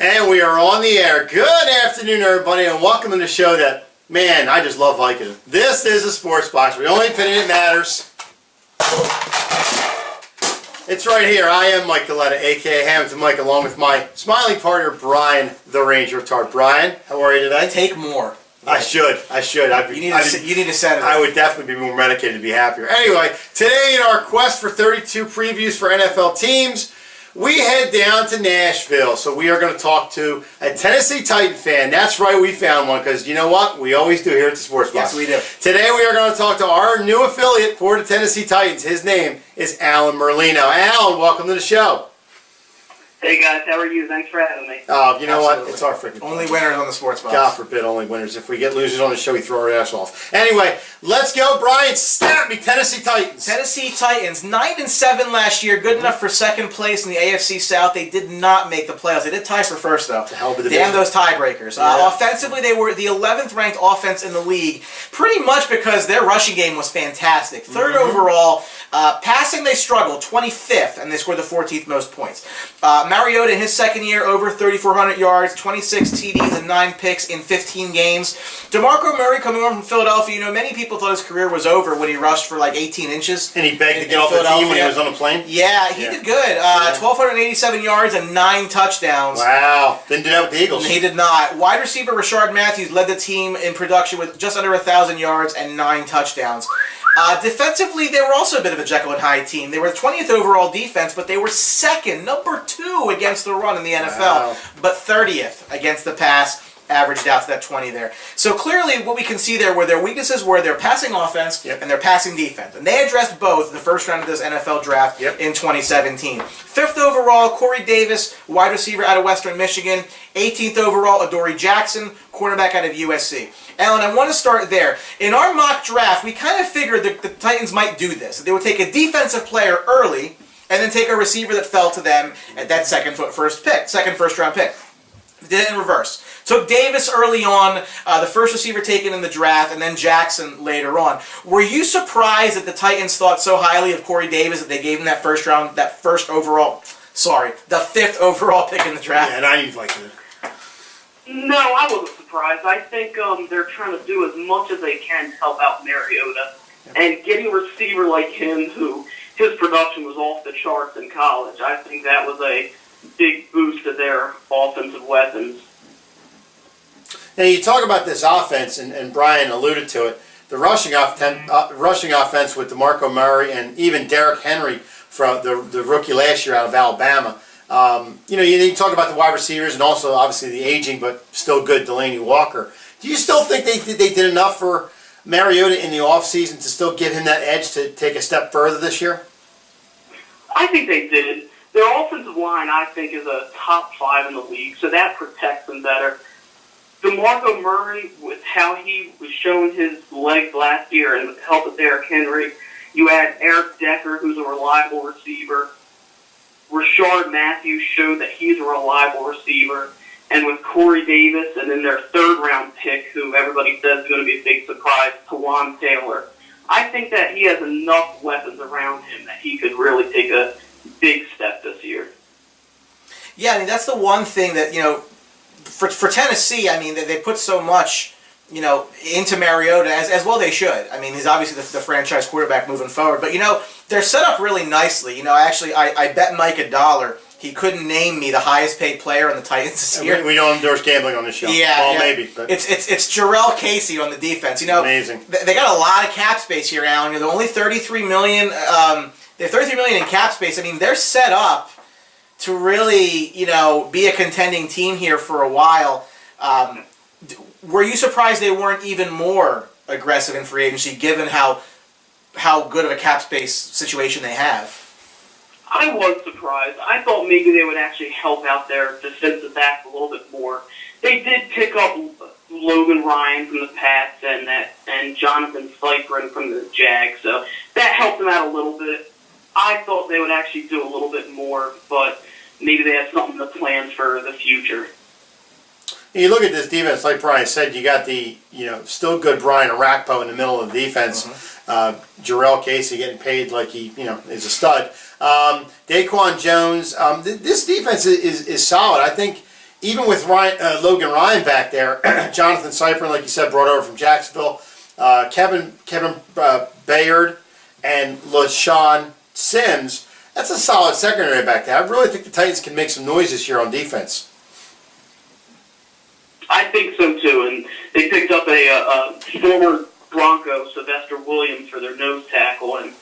And we are on the air. Good afternoon, everybody, and welcome to the show that, man, I just love liking it. This is a sports box. The only opinion that matters. It's right here. I am Mike Galetta, a.k.a. Hamilton Mike, along with my smiling partner, Brian, the Ranger Tart. Brian, how are you today? Take more. I should. You need to set it. I would definitely be more medicated to be happier. Anyway, today in our quest for 32 previews for NFL teams, we head down to Nashville. So we are going to talk to a Tennessee Titan fan. That's right, we found one, because you know what? We always do here at the Sports Box. Yes, we do. Today we are going to talk to our new affiliate for the Tennessee Titans. His name is Alan Merlino. Alan, welcome to the show. Hey guys, how are you? Thanks for having me. You know what? It's our freaking only winners on the Sports Box. God forbid, only winners. If we get losers on the show, we throw our ass off. Anyway, let's go, Brian. Stab me, Tennessee Titans. Tennessee Titans, 9-7 last year, good enough for second place in the AFC South. They did not make the playoffs. They did tie for first, though. To hell with the Damn those tiebreakers. Yeah. Offensively, they were the 11th ranked offense in the league, pretty much because their rushing game was fantastic. Third overall. Passing, they struggled, 25th, and they scored the 14th most points. Mariota, in his second year, over 3,400 yards, 26 TDs and 9 picks in 15 games. Demarco Murray, coming over from Philadelphia, you know, many people thought his career was over when he rushed for like 18 inches. And he begged to get off the team when he was on a plane? Yeah, he did good. 1,287 yards and 9 touchdowns. Wow. Didn't do that with the Eagles. He did not. Wide receiver Rashard Matthews led the team in production with just under 1,000 yards and 9 touchdowns. Defensively, they were also a bit of a Jekyll and Hyde team. They were the 20th overall defense, but they were second, number 2 against the run in the NFL, but 30th against the pass, averaged out to that 20 there. So clearly what we can see there were their weaknesses were their passing offense and their passing defense. And they addressed both in the first round of this NFL draft in 2017. 5th overall, Corey Davis, wide receiver out of Western Michigan. 18th overall, Adoree Jackson, cornerback out of USC. Alan, I want to start there. In our mock draft, we kind of figured that the Titans might do this. They would take a defensive player early and then take a receiver that fell to them at that second first round pick. They did it in reverse. Took Davis early on, the first receiver taken in the draft, and then Jackson later on. Were you surprised that the Titans thought so highly of Corey Davis that they gave him the 5th overall pick in the draft? Yeah, and I didn't like it. No, I wasn't surprised. I think they're trying to do as much as they can to help out Mariota. And getting a receiver like him, who his production was off the charts in college, I think that was a big boost to their offensive weapons. Now, you talk about this offense, and Brian alluded to it, the rushing offense with Demarco Murray and even Derrick Henry, from the rookie last year out of Alabama. You talk about the wide receivers and also, obviously, the aging but still good Delaney Walker. Do you still think they did enough for Mariota in the offseason to still give him that edge to take a step further this year? I think they did. Their offensive line, I think, is a top 5 in the league, so that protects them better. DeMarco Murray, with how he was showing his legs last year and with the help of Derrick Henry, you add Eric Decker, who's a reliable receiver. Rashard Matthews showed that he's a reliable receiver. And with Corey Davis and then their 3rd-round pick, who everybody says is going to be a big surprise, Tawan Taylor, I think that he has enough weapons around him that he could really take a big step this year. Yeah, I mean, that's the one thing that, for Tennessee, I mean, they put so much, into Mariota, as well they should. I mean, he's obviously the franchise quarterback moving forward. But, they're set up really nicely. I bet Mike $1 he couldn't name me the highest paid player on the Titans this year. We don't endorse gambling on this show. Yeah, maybe. But it's Jarrell Casey on the defense. Amazing. They got a lot of cap space here, Alan. They're only $33 million. They have $33 million in cap space. I mean, they're set up to really, be a contending team here for a while. Were you surprised they weren't even more aggressive in free agency, given how good of a cap space situation they have? I was surprised. I thought maybe they would actually help out their defensive backs a little bit more. They did pick up Logan Ryan from the Pats and Jonathan Cyprin from the Jags, so that helped them out a little bit. I thought they would actually do a little bit more, but maybe they have something to plan for the future. You look at this defense, like Brian said, you got the still good Brian Arakpo in the middle of the defense. Jarrell Casey getting paid like he is a stud. Daquan Jones. This defense is solid. I think even with Logan Ryan back there, Jonathan Cypher, like you said, brought over from Jacksonville, Kevin Bayard, and LaShawn Sims, that's a solid secondary back there. I really think the Titans can make some noise this year on defense. I think so too, and they picked up a former Bronco, Sylvester Williams, for their nose tackle, and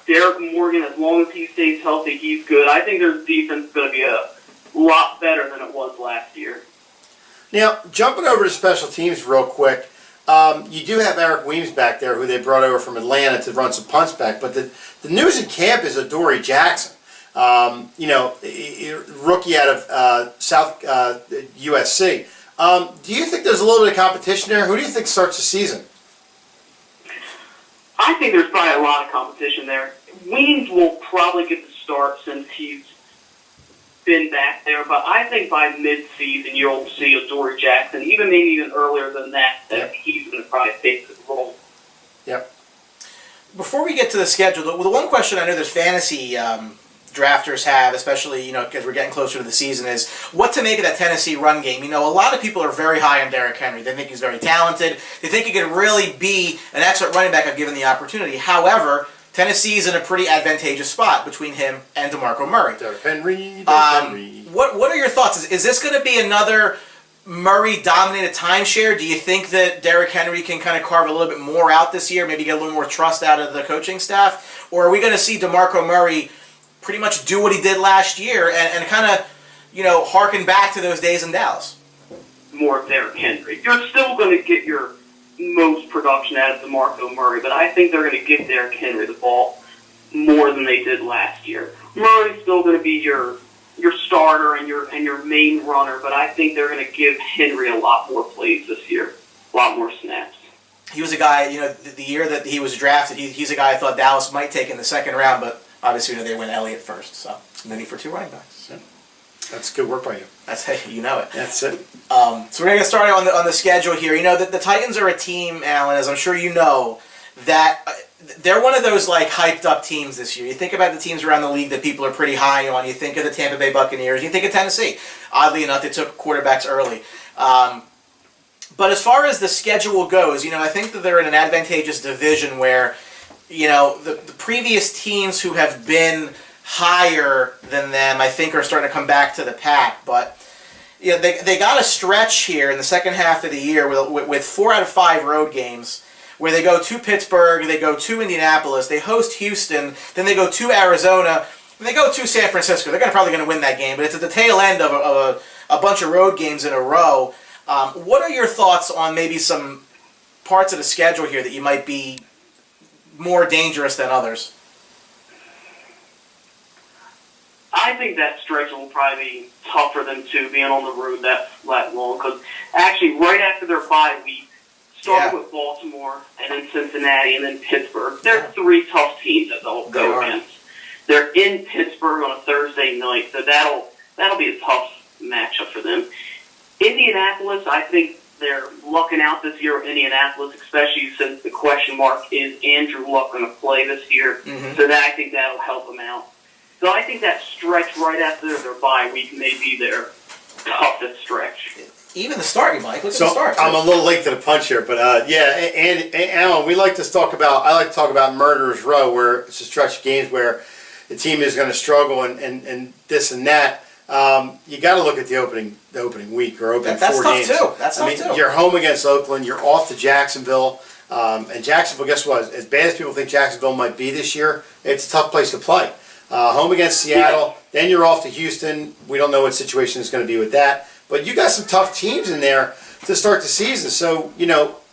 Derrick Morgan, as long as he stays healthy, he's good. I think their defense is going to be a lot better than it was last year. Now, jumping over to special teams real quick, you do have Eric Weems back there, who they brought over from Atlanta to run some punts back, but the news in camp is Adoree Jackson. Rookie out of South USC. Do you think there's a little bit of competition there? Who do you think starts the season? I think there's probably a lot of competition there. Weems will probably get the start since he's been back there, but I think by mid-season you'll see Adoree Jackson, maybe even earlier than that, he's going to probably take the role. Yep. Before we get to the schedule, the one question I know that fantasy drafters have, especially because we're getting closer to the season, is what to make of that Tennessee run game. A lot of people are very high on Derrick Henry. They think he's very talented. They think he could really be an excellent running back if given the opportunity. However, Tennessee's in a pretty advantageous spot between him and DeMarco Murray. Derrick Henry. Henry. What are your thoughts? Is this going to be another Murray-dominated timeshare? Do you think that Derrick Henry can kind of carve a little bit more out this year, maybe get a little more trust out of the coaching staff? Or are we going to see DeMarco Murray pretty much do what he did last year and kind of, harken back to those days in Dallas? More of Derrick Henry. You're still going to get your most production out of DeMarco Murray, but I think they're going to give Derrick Henry the ball more than they did last year. Murray's still going to be your starter and your main runner, but I think they're going to give Henry a lot more plays this year, a lot more snaps. He was a guy, the year that he was drafted, he's a guy I thought Dallas might take in the second round, but obviously they went Elliott first, so no need for two running backs. Yeah. That's good work by you. That's it. That's it. So we're going to get started on the schedule here. The Titans are a team, Alan, as I'm sure you know, that they're one of those hyped up teams this year. You think about the teams around the league that people are pretty high on. You think of the Tampa Bay Buccaneers. You think of Tennessee. Oddly enough, they took quarterbacks early. But as far as the schedule goes, I think that they're in an advantageous division where, the previous teams who have been higher than them, I think, are starting to come back to the pack. But they got a stretch here in the second half of the year with 4 out of 5 road games, where they go to Pittsburgh, they go to Indianapolis, they host Houston, then they go to Arizona, and they go to San Francisco. They're probably going to win that game, but it's at the tail end of a bunch of road games in a row. What are your thoughts on maybe some parts of the schedule here that you might be more dangerous than others? I think that stretch will probably be tough for them too, being on the road that long, because actually right after their bye week, starting with Baltimore and then Cincinnati and then Pittsburgh, they're 3 tough teams that they'll go against. They're in Pittsburgh on a Thursday night, so that'll be a tough matchup for them. Indianapolis, I think they're lucking out this year with Indianapolis, especially since the question mark is Andrew Luck going to play this year. Mm-hmm. So I think that'll help them out. So I think that stretch right after their bye week may be their toughest stretch. Even the start, Mike. Let's start. I'm a little late to the punch here, but and Alan, I like to talk about Murderers Row, where it's a stretch of games where the team is going to struggle and this and that. You got to look at the opening week or opening 4 games. That's tough too. You're home against Oakland. You're off to Jacksonville, and Jacksonville. Guess what? As bad as people think Jacksonville might be this year, it's a tough place to play. Home against Seattle. Then you're off to Houston. We don't know what situation is going to be with that. But you got some tough teams in there to start the season. So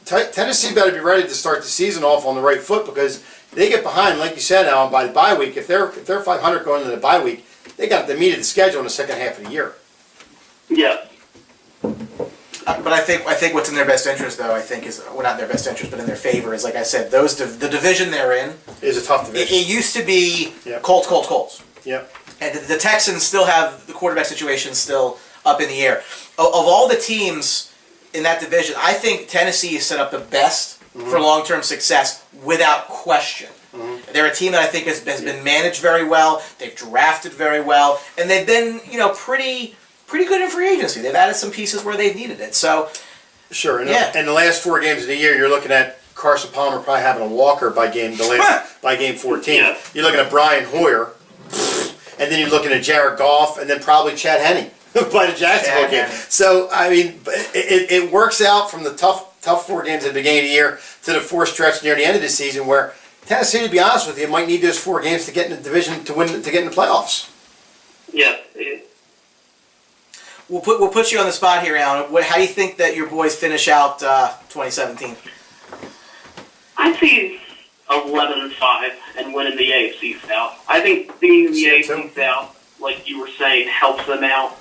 Tennessee better be ready to start the season off on the right foot, because they get behind, like you said, Alan, by the bye week. If they're 500 going into the bye week, they got the meat of the schedule in the second half of the year. Yeah. But I think what's in their best interest, though, is not in their best interest, but in their favor, is, like I said, the division they're in is a tough division. It used to be Colts. Yep. And the Texans still have the quarterback situation still up in the air. Of all the teams in that division, I think Tennessee is set up the best for long-term success without question. Mm-hmm. They're a team that I think has been managed very well. They've drafted very well, and they've been pretty pretty good in free agency. They've added some pieces where they've needed it. So, Sure. And Yeah. in the last 4 games of the year, you're looking at Carson Palmer probably having a walker by game 14. Yeah. You're looking at Brian Hoyer, and then you're looking at Jared Goff, and then probably Chad Henne by the Jacksonville Chad game. Henne. So I mean, it works out from the tough 4 games at the beginning of the year to the 4 stretch near the end of the season where Tennessee, to be honest with you, might need those 4 games to get in the division to get in the playoffs. Yeah. we'll put you on the spot here, Alan. How do you think that your boys finish out 2017? I see 11-5 and winning the AFC South. I think being in the AFC South, like you were saying, helps them out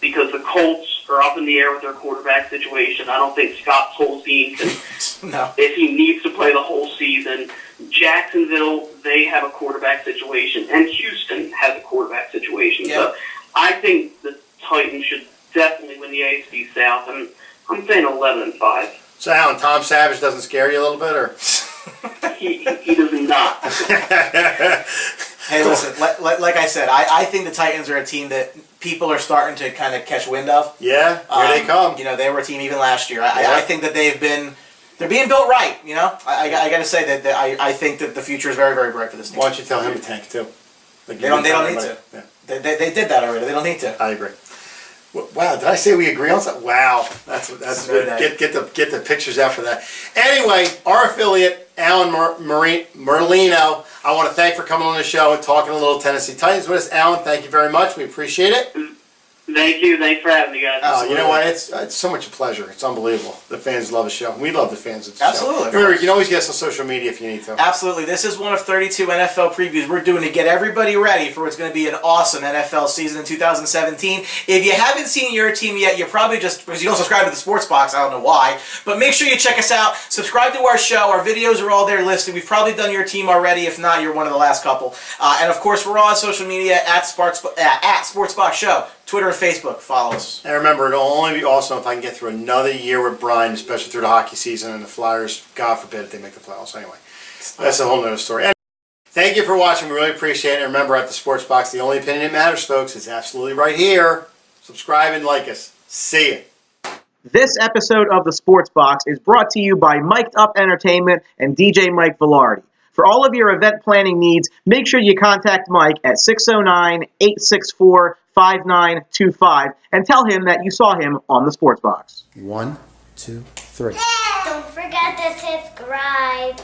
because the Colts are up in the air with their quarterback situation. I don't think Scott Tolzien can, No. if he needs to play the whole season. Jacksonville, they have a quarterback situation, and Houston has a quarterback situation. Yeah. So I think the Titans should definitely win the AFC South, and I'm saying 11-5. So Alan, Tom Savage doesn't scare you a little bit, or? He does not. Hey, listen, like I said, I think the Titans are a team that people are starting to kind of catch wind of. Yeah, here they come. You know, they were a team even last year. Yeah. I think that they're being built right, you know? I got to say that I think that the future is very, very bright for this team. Why don't you tell him to tank too? Like They don't need to. Yeah. They did that already. They don't need to. I agree. Wow, did I say we agree on something? Wow, that's So good. Get the pictures out for that. Anyway, our affiliate, Alan Merlino, I want to thank for coming on the show and talking a little Tennessee Titans with us. Alan, thank you very much. We appreciate it. Thank you. Thanks for having me, guys. Oh, you know what? It's so much a pleasure. It's unbelievable. The fans love the show. We love the fans of the Absolutely. show. Remember, you can always get us on social media if you need to. Absolutely. This is one of 32 NFL previews we're doing to get everybody ready for what's going to be an awesome NFL season in 2017. If you haven't seen your team yet, you're probably just, because you don't subscribe to the Sports Box, I don't know why, but make sure you check us out. Subscribe to our show. Our videos are all there listed. We've probably done your team already. If not, you're one of the last couple. And of course, we're on social media at Sports Box Show. Twitter and Facebook. Follow us. And remember, it'll only be awesome if I can get through another year with Brian, especially through the hockey season and the Flyers. God forbid if they make the playoffs. Anyway, that's a whole nother story. And thank you for watching. We really appreciate it. And remember, at the Sports Box, the only opinion that matters, folks, is absolutely right here. Subscribe and like us. See ya. This episode of the Sports Box is brought to you by Mic'd Up Entertainment and DJ Mike Velarde. For all of your event planning needs, make sure you contact Mike at 609-864-5925 and tell him that you saw him on the Sports Box. 1, 2, 3. Don't forget to subscribe.